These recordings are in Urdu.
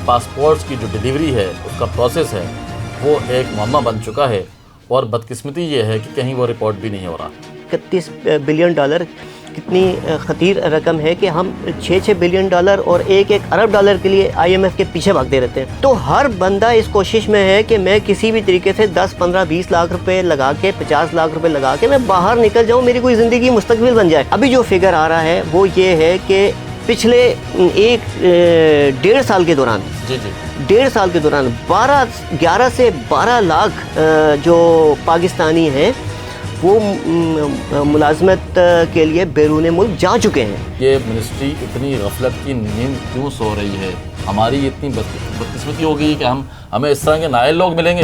پاسپورٹس کی جو ڈیلیوری ہے اس کا پروسیس ہے وہ ایک معمہ بن چکا ہے، اور بدقسمتی یہ ہے کہ کہیں وہ رپورٹ بھی نہیں ہو رہا۔ 31 بلین ڈالر کتنی خطیر رقم ہے کہ ہم 6 بلین ڈالر اور 1 ارب ڈالر کے لیے IMF کے پیچھے بھاگتے رہتے ہیں۔ تو ہر بندہ اس کوشش میں ہے کہ میں کسی بھی طریقے سے 10 15 20 لاکھ روپے لگا کے 50 لاکھ روپے لگا کے میں باہر نکل جاؤں، میری کوئی زندگی مستقبل بن جائے۔ ابھی جو فگر آ رہا ہے وہ یہ ہے کہ پچھلے 1.5 سال کے دوران 1.5 سال کے دوران 11 سے 12 لاکھ جو پاکستانی ہیں وہ ملازمت کے لیے بیرون ملک جا چکے ہیں۔ یہ منسٹری اتنی غفلت کی نیند کیوں سو رہی ہے؟ ہماری اتنی بدقسمتی ہو گئی کہ ہمیں اس طرح کے نائل لوگ ملیں گے۔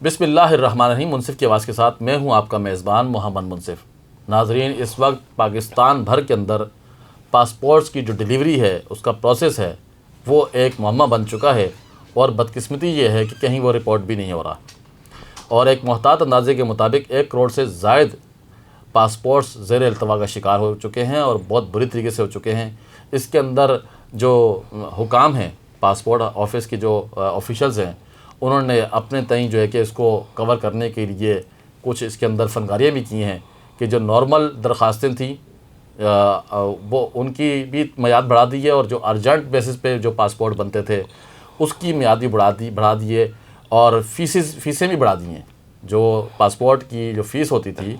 بسم اللہ الرحمن الرحیم۔ منصف کی آواز کے ساتھ میں ہوں آپ کا میزبان محمد منصف۔ ناظرین، اس وقت پاکستان بھر کے اندر پاسپورٹس کی جو ڈیلیوری ہے اس کا پروسیس ہے وہ ایک معمہ بن چکا ہے، اور بدقسمتی یہ ہے کہ کہیں وہ رپورٹ بھی نہیں ہو رہا، اور ایک محتاط اندازے کے مطابق 1 کروڑ سے زائد پاسپورٹس زیر التوا کا شکار ہو چکے ہیں، اور بہت بری طریقے سے ہو چکے ہیں۔ اس کے اندر جو حکام ہیں، پاسپورٹ آفس کے جو آفیشلز ہیں، انہوں نے اپنے تئیں جو ہے کہ اس کو کور کرنے کے لیے کچھ اس کے اندر فنکاریاں بھی کی ہیں کہ جو نارمل درخواستیں تھیں وہ ان کی بھی میعاد بڑھا دی ہے، اور جو ارجنٹ بیسس پہ جو پاسپورٹ بنتے تھے اس کی میعاد بھی بڑھا دیے، اور فیسیں بھی بڑھا دی ہیں۔ جو پاسپورٹ کی جو فیس ہوتی تھی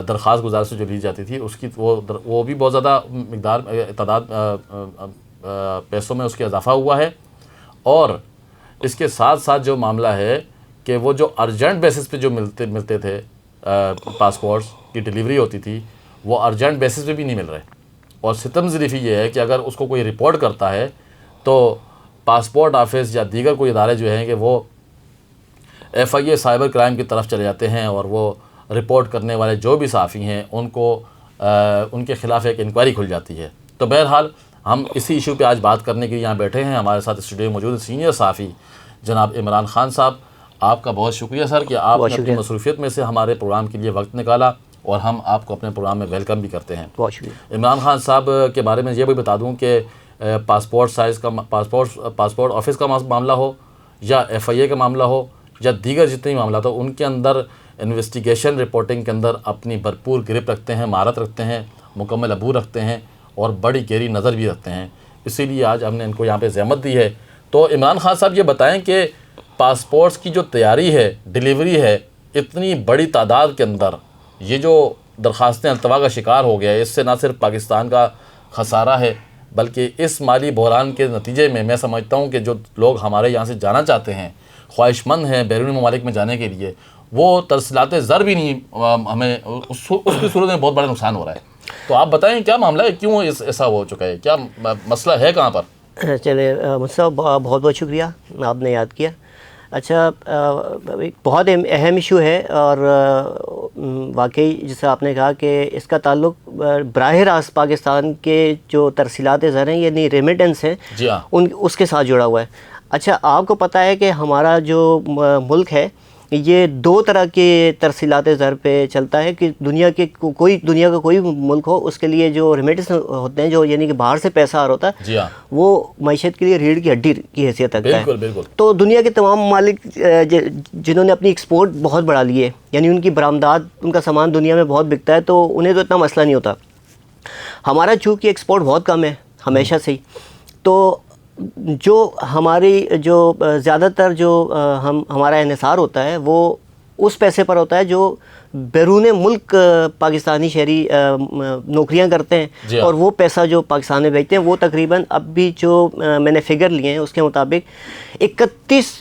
درخواست گزار سے جو لی جاتی تھی اس کی وہ بھی بہت زیادہ تعداد پیسوں میں اس کے اضافہ ہوا ہے، اور اس کے ساتھ ساتھ جو معاملہ ہے کہ وہ جو ارجنٹ بیسس پہ جو ملتے تھے پاسپورٹس کی ڈیلیوری ہوتی تھی وہ ارجنٹ بیسس پہ بھی نہیں مل رہے، اور ستم ظریفی یہ ہے کہ اگر اس کو کوئی رپورٹ کرتا ہے تو پاسپورٹ آفس یا دیگر کوئی ادارے جو ہیں کہ وہ FIA سائبر کرائم کی طرف چلے جاتے ہیں، اور وہ رپورٹ کرنے والے جو بھی صحافی ہیں ان کے خلاف ایک انکوائری کھل جاتی ہے۔ تو بہرحال ہم اسی ایشو پہ آج بات کرنے کے لیے یہاں بیٹھے ہیں۔ ہمارے ساتھ اسٹوڈیو میں موجود سینئر صحافی جناب عمران خان صاحب، آپ کا بہت شکریہ سر کہ آپ نے اپنی مصروفیت میں سے ہمارے پروگرام کے لیے وقت نکالا، اور ہم آپ کو اپنے پروگرام میں ویلکم بھی کرتے ہیں۔ بہت شکریہ۔ عمران خان صاحب کے بارے میں یہ بھی بتا دوں کہ پاسپورٹ آفس کا معاملہ ہو یا FIA کا معاملہ ہو یا دیگر جتنے معاملات ہو، ان کے اندر انویسٹیگیشن رپورٹنگ کے اندر اپنی بھرپور گرپ رکھتے ہیں، مہارت رکھتے ہیں، مکمل عبور رکھتے ہیں، اور بڑی گہری نظر بھی رکھتے ہیں۔ اسی لیے آج ہم نے ان کو یہاں پہ زحمت دی ہے۔ تو عمران خان صاحب یہ بتائیں کہ پاسپورٹس کی جو تیاری ہے، ڈیلیوری ہے، اتنی بڑی تعداد کے اندر یہ جو درخواستیں التوا کا شکار ہو گیا ہے، اس سے نہ صرف پاکستان کا خسارہ ہے بلکہ اس مالی بحران کے نتیجے میں سمجھتا ہوں کہ جو لوگ ہمارے یہاں سے جانا چاہتے ہیں، خواہش مند ہیں بیرونی ممالک میں جانے کے لیے، وہ ترسیلات زر بھی نہیں، ہمیں اس کی صورت میں بہت بڑا نقصان ہو رہا ہے۔ تو آپ بتائیں کیا معاملہ ہے، کیوں ایسا ہو چکا ہے، کیا مسئلہ ہے کہاں پر؟ چلے مصطفیٰ، بہت بہت شکریہ، آپ نے یاد کیا۔ اچھا، بہت اہم ایشو ہے، اور واقعی جیسے آپ نے کہا کہ اس کا تعلق براہ راست پاکستان کے جو ترسیلات زر ہیں یعنی ریمیٹنس ہیں، جی ہاں، اس کے ساتھ جڑا ہوا ہے۔ اچھا، آپ کو پتہ ہے کہ ہمارا جو ملک ہے یہ 2 طرح کے ترسیلات زر پہ چلتا ہے کہ دنیا کا کوئی ملک ہو اس کے لیے جو ریمیٹنس ہوتے ہیں، جو یعنی کہ باہر سے پیسہ آ رہا ہوتا ہے، جی ہاں، وہ معیشت کے لیے ریڑھ کی ہڈی کی حیثیت رکھتا ہے۔ بالکل۔ تو دنیا کے تمام ممالک جنہوں نے اپنی ایکسپورٹ بہت بڑھا لی ہے، یعنی ان کی برآمدات، ان کا سامان دنیا میں بہت بکتا ہے، تو انہیں تو اتنا مسئلہ نہیں ہوتا۔ ہمارا چونکہ ایکسپورٹ بہت کم ہے ہمیشہ سے ہی، تو جو ہماری جو زیادہ تر جو ہمارا انحصار ہوتا ہے وہ اس پیسے پر ہوتا ہے جو بیرون ملک پاکستانی شہری نوکریاں کرتے ہیں، اور وہ پیسہ جو پاکستان میں بھیجتے ہیں وہ تقریباً اب بھی جو میں نے فگر لیے ہیں اس کے مطابق 31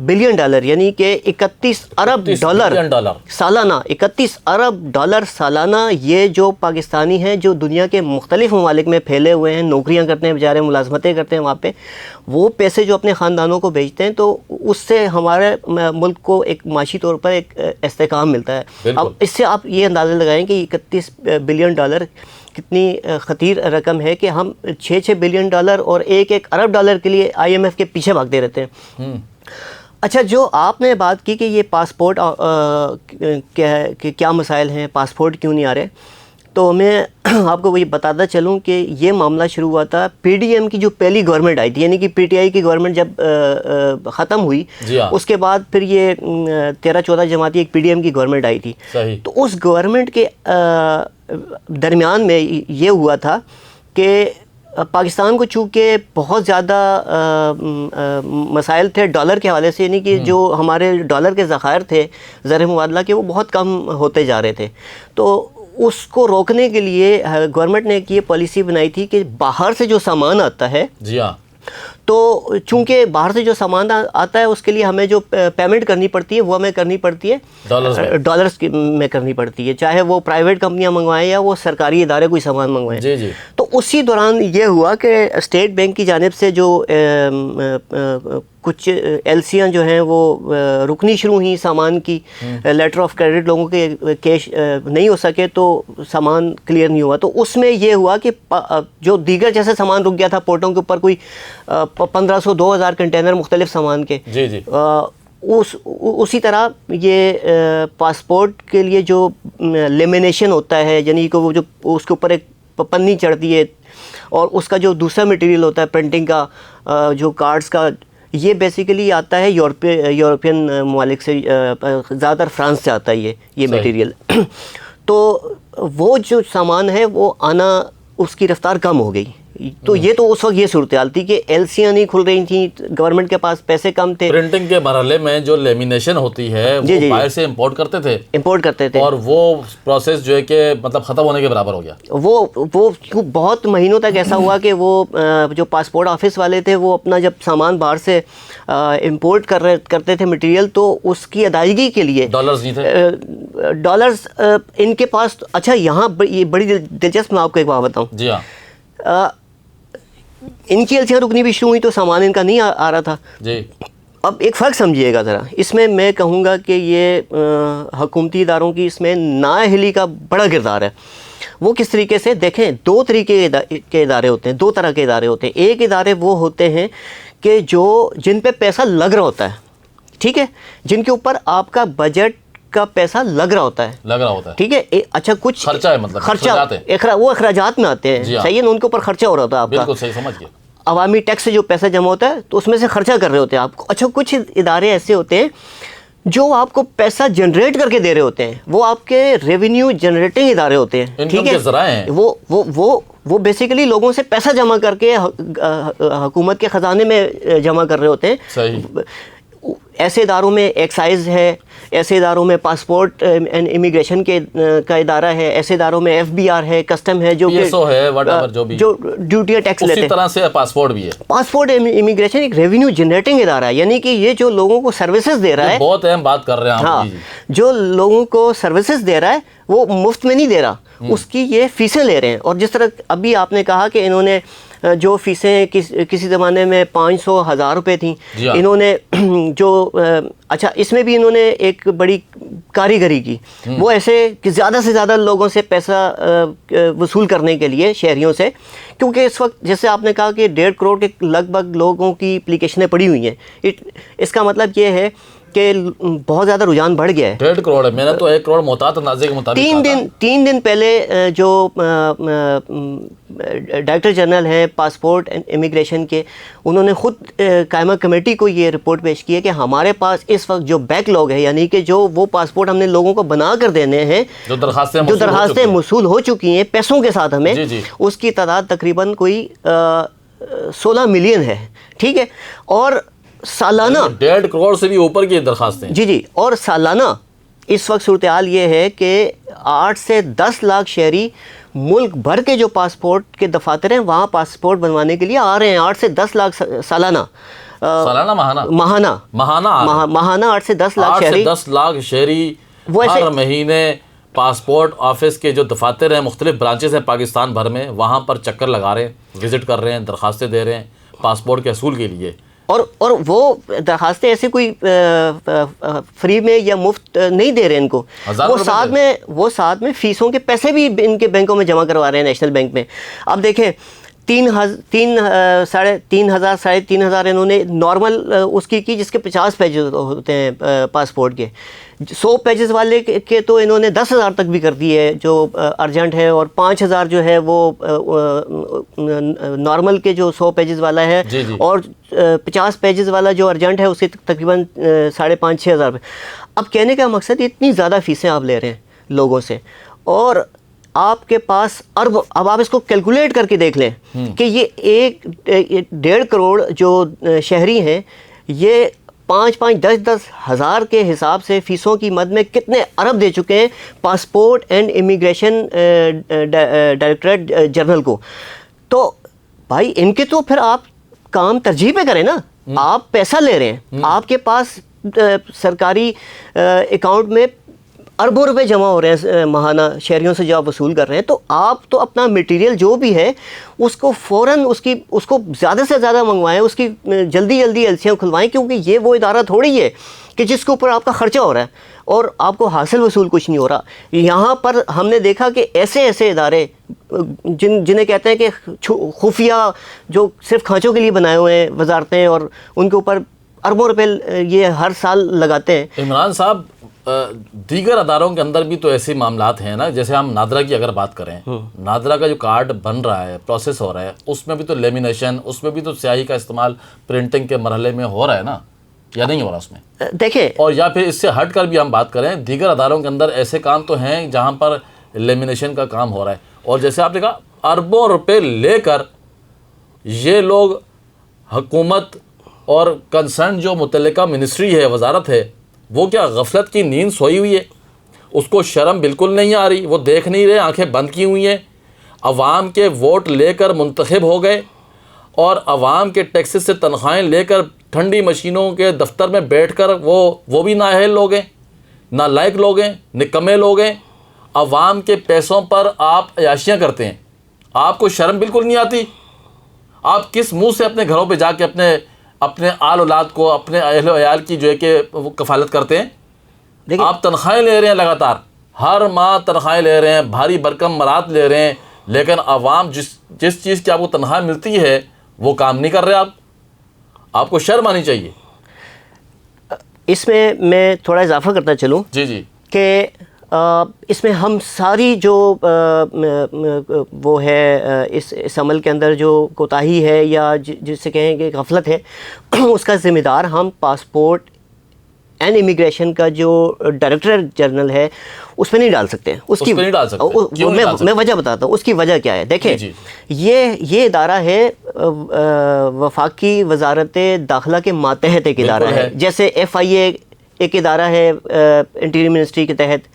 بلین ڈالر یعنی کہ 31 ارب ڈالر سالانہ، 31 ارب ڈالر سالانہ یہ جو پاکستانی ہیں جو دنیا کے مختلف ممالک میں پھیلے ہوئے ہیں، نوکریاں کرتے ہیں، بیچارے ملازمتیں کرتے ہیں وہاں پہ، وہ پیسے جو اپنے خاندانوں کو بھیجتے ہیں، تو اس سے ہمارے ملک کو ایک معاشی طور پر ایک استحکام ملتا ہے۔ اب اس سے آپ یہ اندازہ لگائیں کہ 31 بلین ڈالر کتنی خطیر رقم ہے کہ ہم 6 بلین ڈالر اور 1 ارب ڈالر کے لیے IMF کے پیچھے بھاگتے رہتے ہیں۔ اچھا، جو آپ نے بات کی کہ یہ پاسپورٹ کیا مسائل ہیں، پاسپورٹ کیوں نہیں آ رہے، تو میں آپ کو وہی بتاتا چلوں کہ یہ معاملہ شروع ہوا تھا پی ڈی ایم کی جو پہلی گورنمنٹ آئی تھی، یعنی کہ پی ٹی آئی کی گورنمنٹ جب ختم ہوئی اس کے بعد پھر یہ 13-14 جماعتی ایک پی ڈی ایم کی گورنمنٹ آئی تھی. تو اس گورنمنٹ کے درمیان میں یہ ہوا تھا کہ پاکستان کو چونکہ بہت زیادہ مسائل تھے ڈالر کے حوالے سے، یعنی کہ جو ہمارے ڈالر کے ذخائر تھے زر مبادلہ کے وہ بہت کم ہوتے جا رہے تھے. تو اس کو روکنے کے لیے گورنمنٹ نے ایک یہ پالیسی بنائی تھی کہ باہر سے جو سامان آتا ہے، جی ہاں، تو چونکہ باہر سے جو سامان آتا ہے اس کے لیے ہمیں جو پیمنٹ کرنی پڑتی ہے وہ ہمیں کرنی پڑتی ہے ڈالرز میں کرنی پڑتی ہے، چاہے وہ پرائیویٹ کمپنیاں منگوائیں یا وہ سرکاری ادارے کوئی سامان منگوائیں. جی جی. تو اسی دوران یہ ہوا کہ اسٹیٹ بینک کی جانب سے جو کچھ ایلسیاں جو ہیں وہ رکنی شروع ہوئیں سامان کی، لیٹر آف کریڈٹ لوگوں کے کیش نہیں ہو سکے تو سامان کلیئر نہیں ہوا. تو اس میں یہ ہوا کہ جو دیگر جیسے سامان رک گیا تھا پورٹوں کے اوپر، کوئی 1500-2000 کنٹینر مختلف سامان کے، جی جی، اسی طرح یہ پاسپورٹ کے لیے جو لیمینیشن ہوتا ہے، یعنی کہ وہ جو اس کے اوپر ایک پنی چڑھتی ہے اور اس کا جو دوسرا مٹیریل ہوتا ہے پرنٹنگ کا، جو کارڈز کا، یہ بیسیکلی آتا ہے یورپین ممالک سے، زیادہ تر فرانس سے آتا ہے یہ مٹیریل. تو وہ جو سامان ہے وہ آنا، اس کی رفتار کم ہو گئی. تو یہ تو اس وقت یہ صورتحال تھی کہ ایل سیاں نہیں کھل رہی تھیں، گورنمنٹ کے پاس پیسے کم تھے. پرنٹنگ کے مرحلے میں جو لیمینیشن ہوتی ہے وہ باہر سے امپورٹ کرتے تھے اور وہ پروسیس جو ہے کہ مطلب ختم ہونے کے برابر ہو گیا. وہ بہت مہینوں تک ایسا ہوا کہ وہ جو پاسپورٹ آفس والے تھے وہ اپنا جب سامان باہر سے امپورٹ کرتے تھے مٹیریل، تو اس کی ادائیگی کے لیے ڈالرز نہیں تھے، ڈالرز ان کے پاس. اچھا، یہاں یہ بڑی دلچسپ، میں آپ کو ایک بات بتاؤں. جی ہاں، ان کی ایلسیاں رکنی بھی شروع ہوئی تو سامان ان کا نہیں آ رہا تھا. جی. اب ایک فرق سمجھیے گا ذرا اس میں کہوں گا کہ یہ حکومتی اداروں کی اس میں نااہلی کا بڑا کردار ہے. وہ کس طریقے سے دیکھیں، دو طریقے کے ادارے ہوتے ہیں، دو طرح کے ادارے ہوتے ہیں. ایک ادارے وہ ہوتے ہیں کہ جن پہ پیسہ لگ رہا ہوتا ہے، ٹھیک ہے، جن کے اوپر آپ کا بجٹ کا پیسہ لگ رہا ہوتا ہے، ٹھیک ہے. اچھا، کچھ خرچہ ہے، مطلب خرچہ، وہ اخراجات میں آتے ہیں، صحیح ہے نا، ان کے اوپر خرچہ ہو رہا ہوتا ہے آپ کا. بالکل صحیح سمجھ گئے. عوامی ٹیکس سے جو پیسہ جمع ہوتا ہے تو اس میں سے خرچہ کر رہے ہوتے ہیں آپ کو. اچھا، کچھ ادارے ایسے ہوتے ہیں جو آپ کو پیسہ جنریٹ کر کے دے رہے ہوتے ہیں، وہ آپ کے ریونیو جنریٹنگ ادارے ہوتے ہیں، ٹھیک ہے. وہ بیسیکلی لوگوں سے پیسہ جمع کر کے حکومت کے خزانے میں جمع کر رہے ہوتے ہیں. صحیح. ایسے اداروں میں ایکسائز ہے، ایسے اداروں میں پاسپورٹ اینڈ امیگریشن کا ادارہ ہے، ایسے اداروں میں ایف بی آر ہے، کسٹم ہے، جو ڈیوٹیاں ٹیکس لیتے ہیں. اسی طرح سے پاسپورٹ بھی ہے. پاسپورٹ امیگریشن ایک ریونیو جنریٹنگ ادارہ ہے، یعنی کہ یہ جو لوگوں کو سروسز دے رہا ہے، بہت اہم بات کر رہے ہیں ہاں، جو لوگوں کو سروسز دے رہا ہے وہ مفت میں نہیں دے رہا، اس کی یہ فیسیں لے رہے ہیں. اور جس طرح ابھی آپ نے کہا کہ انہوں نے جو فیسیں کسی زمانے میں 500-1000 روپے تھیں، انہوں نے جو اچھا، اس میں بھی انہوں نے ایک بڑی کاریگری کی، وہ ایسے کہ زیادہ سے زیادہ لوگوں سے پیسہ وصول کرنے کے لیے، شہریوں سے، کیونکہ اس وقت جیسے آپ نے کہا کہ 1.5 کروڑ کے لگ بھگ لوگوں کی اپلیکیشنیں پڑی ہوئی ہیں. اس کا مطلب یہ ہے کہ بہت زیادہ رجحان بڑھ گیا ہے. 1.5 کروڑ ہے، میں نے تو 1 کروڑ محتاط اندازے کے مطابق. 3 دن پہلے جو ڈائریکٹر جنرل ہیں پاسپورٹ اینڈ امیگریشن کے، انہوں نے خود قائمہ کمیٹی کو یہ رپورٹ پیش کی ہے کہ ہمارے پاس اس وقت جو بیک لاگ ہے، یعنی کہ جو وہ پاسپورٹ ہم نے لوگوں کو بنا کر دینے ہیں، جو درخواستیں موصول ہو چکی ہیں پیسوں کے ساتھ ہمیں، اس کی تعداد تقریباً کوئی 16 ملین ہے، ٹھیک ہے. اور سالانہ 1.5 کروڑ سے بھی اوپر کی درخواستیں. جی. اور سالانہ اس وقت صورتحال یہ ہے کہ 8 سے 10 لاکھ شہری ملک بھر کے جو پاسپورٹ کے دفاتر ہیں وہاں پاسپورٹ بنوانے کے لیے آ رہے ہیں. 8 سے 10 لاکھ سالانہ ماہانہ 8 سے 10 لاکھ شہری، 10 لاکھ شہری ہر مہینے پاسپورٹ آفس کے جو دفاتر ہیں، مختلف برانچز ہیں پاکستان بھر میں، وہاں پر چکر لگا رہے ہیں، وزٹ کر رہے ہیں، درخواستیں دے رہے ہیں پاسپورٹ کے حصول کے لیے. اور وہ درخواستیں ایسے کوئی فری میں یا مفت نہیں دے رہے ان کو، وہ ساتھ میں فیسوں کے پیسے بھی ان کے بینکوں میں جمع کروا رہے ہیں، نیشنل بینک میں. اب دیکھیں ساڑھے تین ہزار انہوں نے نارمل اس کی جس کے 50 پیجز ہوتے ہیں پاسپورٹ کے. 100 پیجز والے کے تو انہوں نے 10,000 تک بھی کر دی ہے جو ارجنٹ ہے, اور 5,000 جو ہے وہ نارمل کے جو 100 پیجز والا ہے, اور 50 پیجز والا جو ارجنٹ ہے اسے تقریباً 5,500-6,000 روپے. اب کہنے کا مقصد اتنی زیادہ فیسیں آپ لے رہے ہیں لوگوں سے, اور آپ کے پاس اب آپ اس کو کیلکولیٹ کر کے دیکھ لیں کہ یہ 1.5 کروڑ جو شہری ہیں, یہ 5-10 ہزار کے حساب سے فیسوں کی مد میں کتنے ارب دے چکے ہیں passport and immigration directorate general کو. تو بھائی ان کے تو پھر آپ کام ترجیح پہ کریں نا. آپ پیسہ لے رہے ہیں, آپ کے پاس سرکاری اکاؤنٹ میں اربوں روپے جمع ہو رہے ہیں ماہانہ شہریوں سے جو آپ وصول کر رہے ہیں, تو آپ تو اپنا میٹیریل جو بھی ہے اس کو فوراً اس کو زیادہ سے زیادہ منگوائیں, اس کی جلدی ایلسیاں کھلوائیں, کیونکہ یہ وہ ادارہ تھوڑی ہے کہ جس کے اوپر آپ کا خرچہ ہو رہا ہے اور آپ کو حاصل وصول کچھ نہیں ہو رہا. یہاں پر ہم نے دیکھا کہ ایسے ادارے جنہیں کہتے ہیں کہ خفیہ, جو صرف کھانچوں کے لیے بنائے ہوئے ہیں وزارتیں, اور ان کے اوپر اربوں روپے یہ ہر سال لگاتے ہیں. عمران صاحب, دیگر اداروں کے اندر بھی تو ایسے معاملات ہیں نا, جیسے ہم نادرا کی اگر بات کریں, نادرا کا جو کارڈ بن رہا ہے, پروسیس ہو رہا ہے, اس میں بھی تو لیمینیشن, اس میں بھی تو سیاہی کا استعمال پرنٹنگ کے مرحلے میں ہو رہا ہے نا, یا نہیں ہو رہا اس میں؟ دیکھیں, اور یا پھر اس سے ہٹ کر بھی ہم بات کریں, دیگر اداروں کے اندر ایسے کام تو ہیں جہاں پر لیمینیشن کا کام ہو رہا ہے, اور جیسے آپ نے کہا اربوں روپے لے کر یہ لوگ حکومت اور کنسرن جو متعلقہ منسٹری ہے, وزارت ہے, وہ کیا غفلت کی نیند سوئی ہوئی ہے؟ اس کو شرم بالکل نہیں آ رہی, وہ دیکھ نہیں رہے, آنکھیں بند کی ہوئی ہیں. عوام کے ووٹ لے کر منتخب ہو گئے, اور عوام کے ٹیکسز سے تنخواہیں لے کر ٹھنڈی مشینوں کے دفتر میں بیٹھ کر وہ بھی نااہل لوگ ہیں, نالائق لوگ ہیں, نکمے لوگ ہیں. عوام کے پیسوں پر آپ عیاشیاں کرتے ہیں, آپ کو شرم بالکل نہیں آتی. آپ کس منہ سے اپنے گھروں پہ جا کے اپنے آل اولاد کو, اپنے اہل و عیال کی جو ہے کہ وہ کفالت کرتے ہیں؟ آپ تنخواہیں لے رہے ہیں لگاتار, ہر ماہ تنخواہیں لے رہے ہیں, بھاری بھرکم مراد لے رہے ہیں, لیکن عوام جس چیز کی آپ کو تنخواہ ملتی ہے وہ کام نہیں کر رہے. آپ کو شرم آنی چاہیے. اس میں تھوڑا اضافہ کرتا چلوں جی کہ اس میں ہم ساری جو وہ ہے اس عمل کے اندر جو کوتاہی ہے یا جس سے کہیں کہ غفلت ہے, اس کا ذمہ دار ہم پاسپورٹ اینڈ امیگریشن کا جو ڈائریکٹر جنرل ہے اس پہ نہیں ڈال سکتے. میں وجہ بتاتا ہوں اس کی وجہ کیا ہے. دیکھیں, یہ ادارہ ہے وفاقی وزارت داخلہ کے ماتحت ایک ادارہ ہے, جیسے FIA ایک ادارہ ہے انٹیریئر منسٹری کے تحت,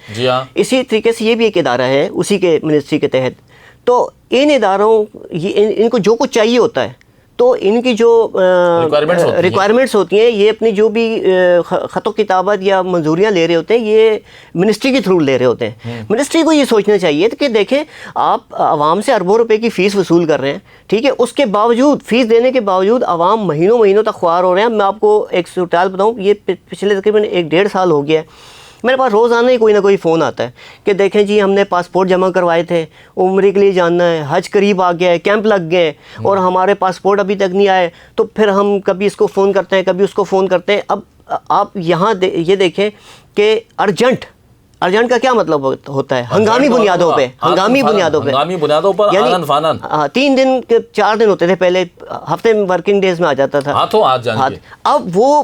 اسی طریقے سے یہ بھی ایک ادارہ ہے اسی کے منسٹری کے تحت. تو ان اداروں ان کو جو کچھ چاہیے ہوتا ہے, تو ان کی جو ریکوائرمنٹس ہوتی ہیں, یہ اپنی جو بھی خط و کتابت یا منظوریاں لے رہے ہوتے ہیں یہ منسٹری کے تھرو لے رہے ہوتے ہیں. منسٹری کو یہ سوچنا چاہیے کہ دیکھیں آپ عوام سے اربوں روپے کی فیس وصول کر رہے ہیں, ٹھیک ہے, اس کے باوجود فیس دینے کے باوجود عوام مہینوں تک خوار ہو رہے ہیں. میں آپ کو ایک صورتحال بتاؤں, یہ پچھلے تقریباً 1-1.5 سال ہو گیا ہے, میرے پاس روزانہ ہی کوئی نہ کوئی فون آتا ہے کہ دیکھیں جی ہم نے پاسپورٹ جمع کروائے تھے, عمرے کے لیے جانا ہے, حج قریب آ گیا ہے, کیمپ لگ گئے اور ہمارے پاسپورٹ ابھی تک نہیں آئے. تو پھر ہم کبھی اس کو فون کرتے ہیں, کبھی اس کو فون کرتے ہیں. اب آپ یہاں یہ دیکھیں کہ ارجنٹ کا کیا مطلب ہوتا ہے؟ ہنگامی بنیادوں پر, یعنی 3 دن 4 دن ہوتے تھے پہلے, ہفتے میں ورکنگ ڈیز میں آ جاتا تھا. اب وہ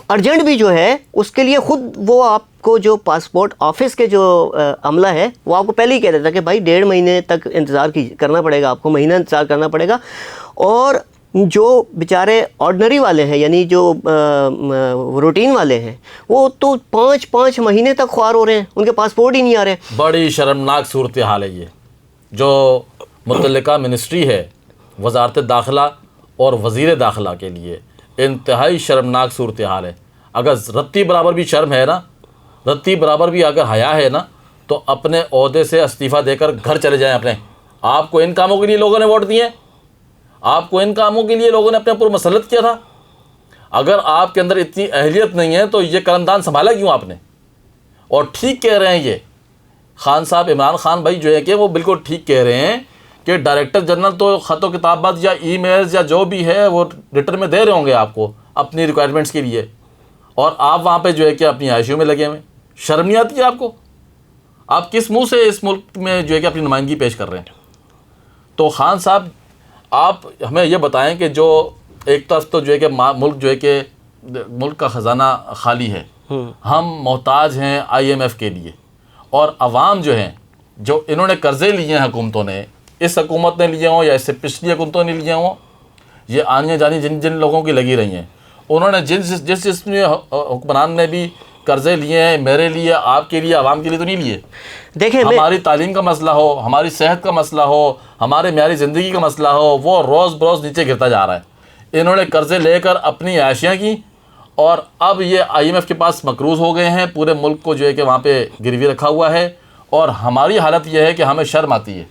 ارجنٹ بھی جو ہے اس کے لیے خود وہ آپ کو جو پاسپورٹ آفس کے جو عملہ ہے وہ آپ کو پہلے ہی کہہ دیتا کہ بھائی 1.5 مہینے تک انتظار کرنا پڑے گا, آپ کو مہینہ انتظار کرنا پڑے گا. اور جو بیچارے آرڈنری والے ہیں, یعنی جو روٹین والے ہیں, وہ تو 5 مہینے تک خوار ہو رہے ہیں, ان کے پاسپورٹ ہی نہیں آ رہے. بڑی شرمناک صورتحال ہے یہ, جو متعلقہ منسٹری ہے وزارت داخلہ اور وزیر داخلہ کے لیے انتہائی شرمناک صورتحال ہے. اگر رتی برابر بھی شرم ہے نا, رتی برابر بھی اگر حیا ہے نا, تو اپنے عہدے سے استعفیٰ دے کر گھر چلے جائیں اپنے. آپ کو ان کاموں کے لیے لوگوں نے ووٹ دیے, آپ کو ان کاموں کے لیے لوگوں نے اپنے اوپر مسلط کیا تھا. اگر آپ کے اندر اتنی اہلیت نہیں ہے تو یہ قلمدان سنبھالا کیوں آپ نے؟ اور ٹھیک کہہ رہے ہیں یہ خان صاحب, عمران خان بھائی جو ہے کہ وہ بالکل ٹھیک کہہ رہے ہیں کہ ڈائریکٹر جنرل تو خط و کتابات یا ای میلز یا جو بھی ہے وہ ریٹرن میں دے رہے ہوں گے آپ کو اپنی ریکوائرمنٹس کے لیے، اور آپ وہاں پہ جو ہے کہ اپنی عائشیوں میں لگے ہوئے. شرم نہیں آتی ہے آپ کو؟ آپ کس منہ سے اس ملک میں جو ہے کہ اپنی نمائندگی پیش کر رہے ہیں؟ تو خان صاحب آپ ہمیں یہ بتائیں کہ جو ایک طرف تو جو ہے کہ ملک جو ہے کہ ملک کا خزانہ خالی ہے، ہم محتاج ہیں آئی ایم ایف کے لیے، اور عوام جو ہیں جو انہوں نے قرضے لیے ہیں حکومتوں نے، اس حکومت نے لیے ہوں یا اس سے پچھلی حکومتوں نے لیے ہوں، یہ آنے جانی جن لوگوں کی لگی رہی ہیں، انہوں نے جس حکمران نے بھی قرضے لیے ہیں، میرے لیے، آپ کے لیے، عوام کے لیے تو نہیں لیے. دیکھیں ہماری تعلیم کا مسئلہ ہو، ہماری صحت کا مسئلہ ہو، ہمارے معیاری زندگی کا مسئلہ ہو، وہ روز بروز نیچے گرتا جا رہا ہے. انہوں نے قرضے لے کر اپنی عائشیاں کی، اور اب یہ آئی ایم ایف کے پاس مقروض ہو گئے ہیں، پورے ملک کو جو ہے کہ وہاں پہ گروی رکھا ہوا ہے. اور ہماری حالت یہ ہے کہ ہمیں شرم آتی ہے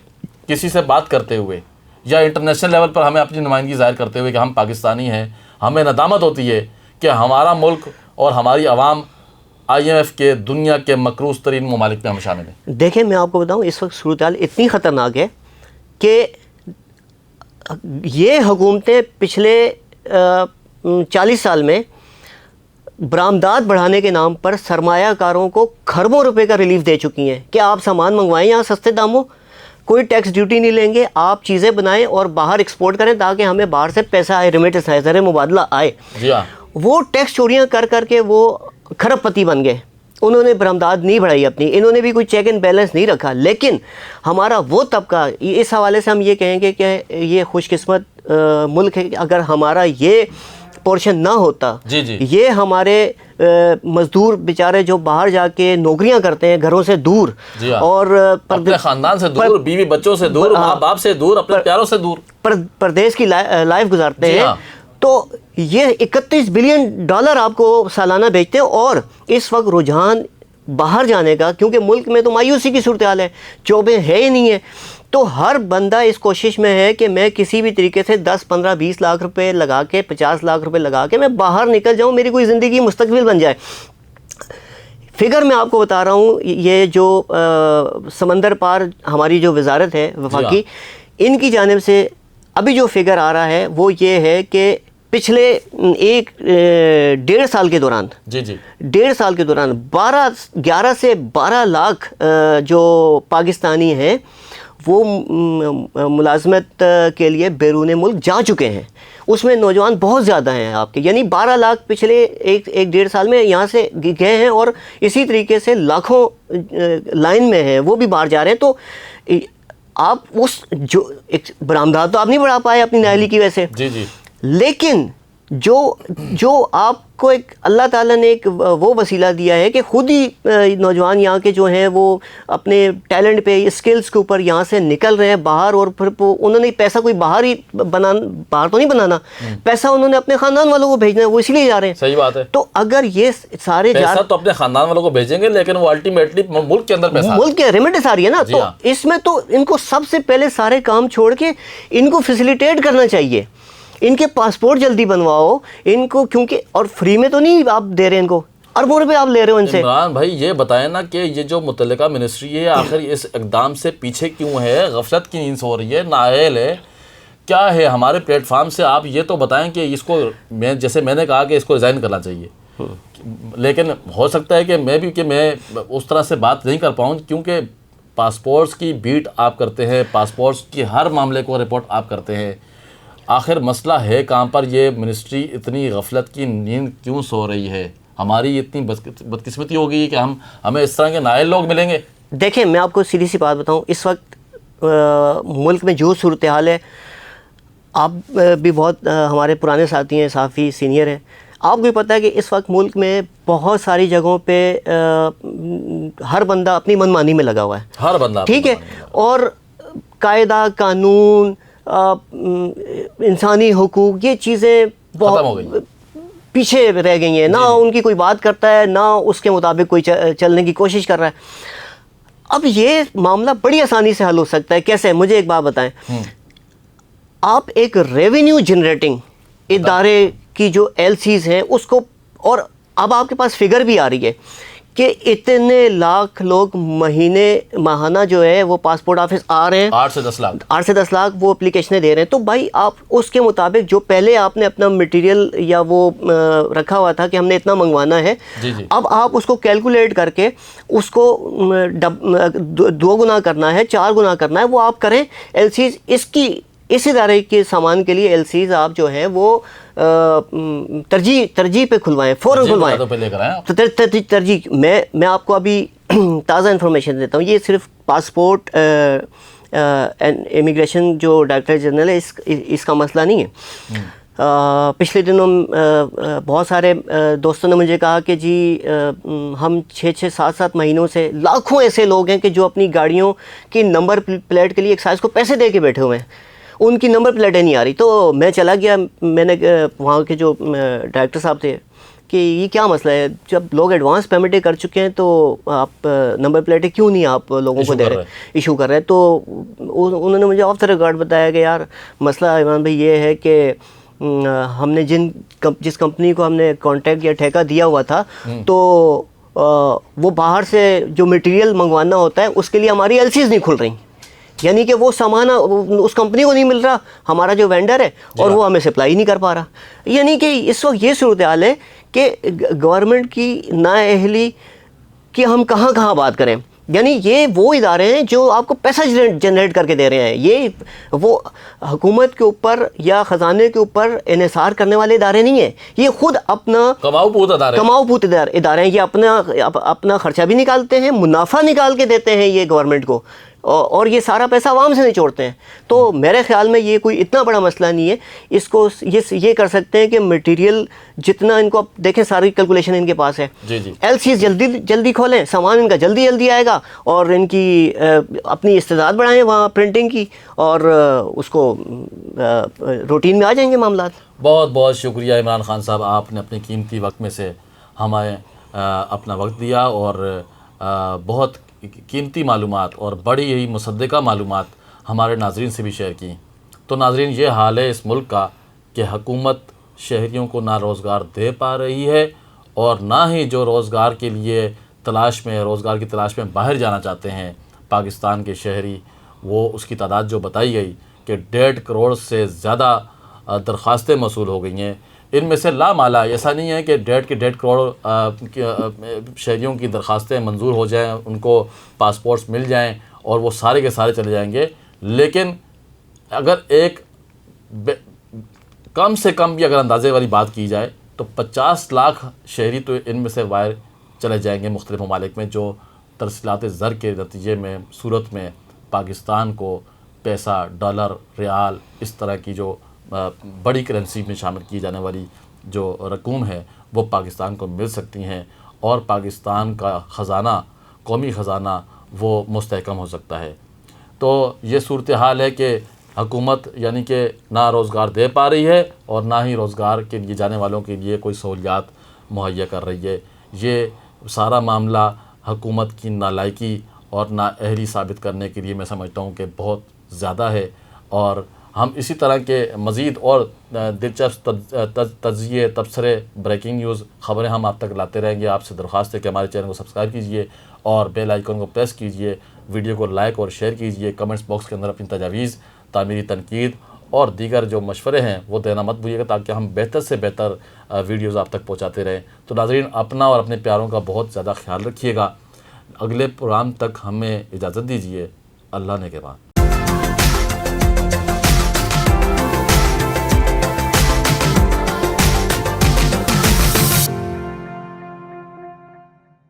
کسی سے بات کرتے ہوئے یا انٹرنیشنل لیول پر ہمیں اپنی نمائندگی ظاہر کرتے ہوئے کہ ہم پاکستانی ہیں. ہمیں ندامت ہوتی ہے کہ ہمارا ملک اور ہماری عوام آئی ایم ایف کے دنیا کے مقروض ترین ممالک میں ہم شامل ہیں. دیکھیں میں آپ کو بتاؤں اس وقت صورتحال اتنی خطرناک ہے کہ یہ حکومتیں پچھلے 40 سال میں برآمدات بڑھانے کے نام پر سرمایہ کاروں کو کھربوں روپے کا ریلیف دے چکی ہیں کہ آپ سامان منگوائیں یہاں سستے داموں، کوئی ٹیکس ڈیوٹی نہیں لیں گے، آپ چیزیں بنائیں اور باہر ایکسپورٹ کریں تاکہ ہمیں باہر سے پیسہ آئے، ریمیٹنس آئے، زر مبادلہ آئے. جی ہاں، وہ ٹیکس چوریاں کر کر کے وہ کھرب پتی بن گئے. انہوں نے برآمدات نہیں بڑھائی اپنی، انہوں نے بھی کوئی چیک اینڈ بیلنس نہیں رکھا. لیکن ہمارا وہ طبقہ، اس حوالے سے ہم یہ کہیں گے کہ یہ خوش قسمت ملک ہے کہ اگر ہمارا یہ پورشن نہ ہوتا، جی جی، یہ ہمارے مزدور بیچارے جو باہر جا کے نوکریاں کرتے ہیں گھروں سے دور، جی ہاں، اور اپنے خاندان سے دور، بیوی بچوں سے دور، ماں باپ سے دور، اپنے پیاروں سے دور، پردیس کی لائف گزارتے ہیں. تو یہ 31 بلین ڈالر آپ کو سالانہ بیچتے ہیں. اور اس وقت رجحان باہر جانے کا، کیونکہ ملک میں تو مایوسی کی صورتحال ہے، جابیں ہے ہی نہیں ہے. تو ہر بندہ اس کوشش میں ہے کہ میں کسی بھی طریقے سے 10 15 20 لاکھ روپے لگا کے، 50 لاکھ روپے لگا کے میں باہر نکل جاؤں، میری کوئی زندگی مستقبل بن جائے. فگر میں آپ کو بتا رہا ہوں، یہ جو سمندر پار ہماری جو وزارت ہے وفاقی، ان کی جانب سے ابھی جو فگر آ رہا ہے وہ یہ ہے کہ پچھلے 1.5 سال کے دوران، جی جی، 1.5 سال کے دوران 11 سے 12 لاکھ جو پاکستانی ہیں وہ ملازمت کے لیے بیرون ملک جا چکے ہیں. اس میں نوجوان بہت زیادہ ہیں آپ کے، یعنی 12 لاکھ پچھلے 1.5 سال میں یہاں سے گئے ہیں، اور اسی طریقے سے لاکھوں لائن میں ہیں وہ بھی باہر جا رہے ہیں. تو آپ اس جو برآمدات تو آپ نہیں بڑھا پائے اپنی نااہلی کی وجہ سے، جی جی، لیکن جو آپ کو ایک اللہ تعالیٰ نے ایک وہ وسیلہ دیا ہے کہ خود ہی نوجوان یہاں کے جو ہیں وہ اپنے ٹیلنٹ پہ، اسکلز کے اوپر یہاں سے نکل رہے ہیں باہر، اور پھر انہوں نے پیسہ کوئی باہر تو نہیں بنانا، پیسہ انہوں نے اپنے خاندان والوں کو بھیجنا ہے، وہ اسی لیے جا رہے ہیں. صحیح بات ہے. تو اگر یہ سارے پیسہ تو اپنے خاندان والوں کو بھیجیں گے، لیکن وہ الٹیمیٹلی ملک کے اندر پیسہ، ملک کے ریمیٹنس آ رہی ہے نا. تو اس میں تو ان کو سب سے پہلے سارے کام چھوڑ کے ان کو فیسیلیٹیٹ کرنا چاہیے، ان کے پاسپورٹ جلدی بنواؤ ان کو، کیونکہ اور فری میں تو نہیں آپ دے رہے ہیں ان کو، اربوں روپے آپ لے رہے ہو ان سے. عمران بھائی یہ بتائیں نا کہ یہ جو متعلقہ منسٹری ہے آخر اس اقدام سے پیچھے کیوں ہے؟ غفلت کی نیند سو رہی ہے، نااہل ہے، کیا ہے ہمارے پلیٹ فارم سے؟ آپ یہ تو بتائیں کہ اس کو، جیسے میں نے کہا کہ اس کو ریزائن کرنا چاہیے، لیکن ہو سکتا ہے کہ میں اس طرح سے بات نہیں کر پاؤں، کیونکہ پاسپورٹس کی بیٹ آپ کرتے ہیں، پاسپورٹس کی ہر معاملے کو رپورٹ آپ کرتے ہیں. آخر مسئلہ ہے کہاں پر؟ یہ منسٹری اتنی غفلت کی نیند کیوں سو رہی ہے؟ ہماری اتنی بدقسمتی ہو گئی ہے کہ ہمیں اس طرح کے نااہل لوگ ملیں گے. دیکھیں میں آپ کو سیدھی سی بات بتاؤں، اس وقت ملک میں جو صورتحال ہے، آپ بھی بہت ہمارے پرانے ساتھی ہیں، صحافی سینئر ہیں، آپ کو بھی پتہ ہے کہ اس وقت ملک میں بہت ساری جگہوں پہ ہر بندہ اپنی من مانی میں لگا ہوا ہے، ہر بندہ، ٹھیک ہے، اور قاعدہ قانون، انسانی حقوق، یہ چیزیں بہت پیچھے رہ گئی ہیں، نہ ان کی کوئی بات کرتا ہے، نہ اس کے مطابق کوئی چلنے کی کوشش کر رہا ہے. اب یہ معاملہ بڑی آسانی سے حل ہو سکتا ہے. کیسے؟ مجھے ایک بات بتائیں، آپ ایک ریونیو جنریٹنگ ادارے کی جو ایل سیز ہیں اس کو، اور اب آپ کے پاس فگر بھی آ رہی ہے کہ اتنے لاکھ لوگ ماہانہ جو ہے وہ پاسپورٹ آفس آ رہے ہیں, 8 سے 10 لاکھ 8 سے 10 لاکھ وہ اپلیکیشنیں دے رہے ہیں. تو بھائی آپ اس کے مطابق جو پہلے آپ نے اپنا مٹیریل یا وہ رکھا ہوا تھا کہ ہم نے اتنا منگوانا ہے, اب آپ اس کو کیلکولیٹ کر کے اس کو 2 گنا کرنا ہے, 4 گنا کرنا ہے, وہ آپ کریں. ایل سیز اس ادارے کے سامان کے لیے ایل سیز آپ جو ہیں وہ ترجیح پہ کھلوائیں, فوراً کھلوائیں. ترجیح میں آپ کو ابھی تازہ انفارمیشن دیتا ہوں. یہ صرف پاسپورٹ امیگریشن جو ڈائریکٹر جنرل ہے اس کا مسئلہ نہیں ہے. پچھلے دنوں بہت سارے دوستوں نے مجھے کہا کہ جی ہم 6-7 مہینوں سے لاکھوں ایسے لوگ ہیں کہ جو اپنی گاڑیوں کی نمبر پلیٹ کے لیے ایکسائز کو پیسے دے کے بیٹھے ہوئے ہیں, ان کی نمبر پلیٹیں نہیں آ رہی. تو میں چلا گیا, میں نے وہاں کے جو ڈائریکٹر صاحب تھے کہ یہ کیا مسئلہ ہے, جب لوگ ایڈوانس پیمنٹیں کر چکے ہیں تو آپ نمبر پلیٹیں کیوں نہیں آپ لوگوں کو دے رہے, ایشو کر رہے ہیں. تو انہوں نے مجھے آف دا ریکارڈ بتایا کہ یار مسئلہ عمران بھائی یہ ہے کہ ہم نے جس کمپنی کو ہم نے کانٹیکٹ یا ٹھیکہ دیا ہوا تھا تو وہ باہر سے جو مٹیریل منگوانا ہوتا ہے اس کے لیے ہماری ایل سیز نہیں کھل رہی, یعنی کہ وہ سامان اس کمپنی کو نہیں مل رہا, ہمارا جو وینڈر ہے, اور وہ ہمیں سپلائی نہیں کر پا رہا. یعنی کہ اس وقت یہ صورتحال ہے کہ گورنمنٹ کی نااہلی کی ہم کہاں بات کریں. یعنی یہ وہ ادارے ہیں جو آپ کو پیسہ جنریٹ کر کے دے رہے ہیں, یہ وہ حکومت کے اوپر یا خزانے کے اوپر انحصار کرنے والے ادارے نہیں ہیں. یہ خود اپنا کماؤ پوت ادارے ہیں. یہ اپنا خرچہ بھی نکالتے ہیں, منافع نکال کے دیتے ہیں یہ گورنمنٹ کو, اور یہ سارا پیسہ عوام سے نچوڑتے ہیں. تو میرے خیال میں یہ کوئی اتنا بڑا مسئلہ نہیں ہے. اس کو یہ کر سکتے ہیں کہ مٹیریل جتنا ان کو دیکھیں, ساری کیلکولیشن ان کے پاس ہے. ایل سیز جلدی کھولیں, سامان ان کا جلدی آئے گا, اور ان کی اپنی استعداد بڑھائیں وہاں پرنٹنگ کی, اور اس کو روٹین میں آ جائیں گے معاملات. بہت بہت شکریہ عمران خان صاحب, آپ نے اپنے قیمتی وقت میں سے ہمیں اپنا وقت دیا اور بہت قیمتی معلومات اور بڑی ہی مصدقہ معلومات ہمارے ناظرین سے بھی شیئر کی. تو ناظرین, یہ حال ہے اس ملک کا کہ حکومت شہریوں کو نہ روزگار دے پا رہی ہے, اور نہ ہی جو روزگار کے لیے روزگار کی تلاش میں باہر جانا چاہتے ہیں پاکستان کے شہری, وہ اس کی تعداد جو بتائی گئی کہ 1.5 کروڑ سے زیادہ درخواستیں موصول ہو گئی ہیں. ان میں سے لامالا ایسا نہیں ہے کہ 1.5 کروڑ شہریوں کی درخواستیں منظور ہو جائیں, ان کو پاسپورٹس مل جائیں اور وہ سارے کے سارے چلے جائیں گے. لیکن اگر ایک کم سے کم بھی اگر اندازے والی بات کی جائے تو 50 لاکھ شہری تو ان میں سے باہر چلے جائیں گے مختلف ممالک میں, جو ترسیلات زر کے نتیجے میں صورت میں پاکستان کو پیسہ, ڈالر, ریال, اس طرح کی جو بڑی کرنسی میں شامل کی جانے والی جو رقوم ہے وہ پاکستان کو مل سکتی ہیں, اور پاکستان کا خزانہ, قومی خزانہ, وہ مستحکم ہو سکتا ہے. تو یہ صورتحال ہے کہ حکومت یعنی کہ نہ روزگار دے پا رہی ہے اور نہ ہی روزگار کے لیے جانے والوں کے لیے کوئی سہولیات مہیا کر رہی ہے. یہ سارا معاملہ حکومت کی نالائکی اور نااہلی ثابت کرنے کے لیے میں سمجھتا ہوں کہ بہت زیادہ ہے, اور ہم اسی طرح کے مزید اور دلچسپ تجزیے, تبصرے, بریکنگ نیوز خبریں ہم آپ تک لاتے رہیں گے. آپ سے درخواست ہے کہ ہمارے چینل کو سبسکرائب کیجئے اور بیل آئیکن کو پریس کیجئے, ویڈیو کو لائک اور شیئر کیجئے, کمنٹس باکس کے اندر اپنی تجاویز, تعمیری تنقید اور دیگر جو مشورے ہیں وہ دینا مت بھولیے گا, تاکہ ہم بہتر سے بہتر ویڈیوز آپ تک پہنچاتے رہیں. تو ناظرین, اپنا اور اپنے پیاروں کا بہت زیادہ خیال رکھیے گا. اگلے پروگرام تک ہمیں اجازت دیجیے. اللہ نے کے بعد.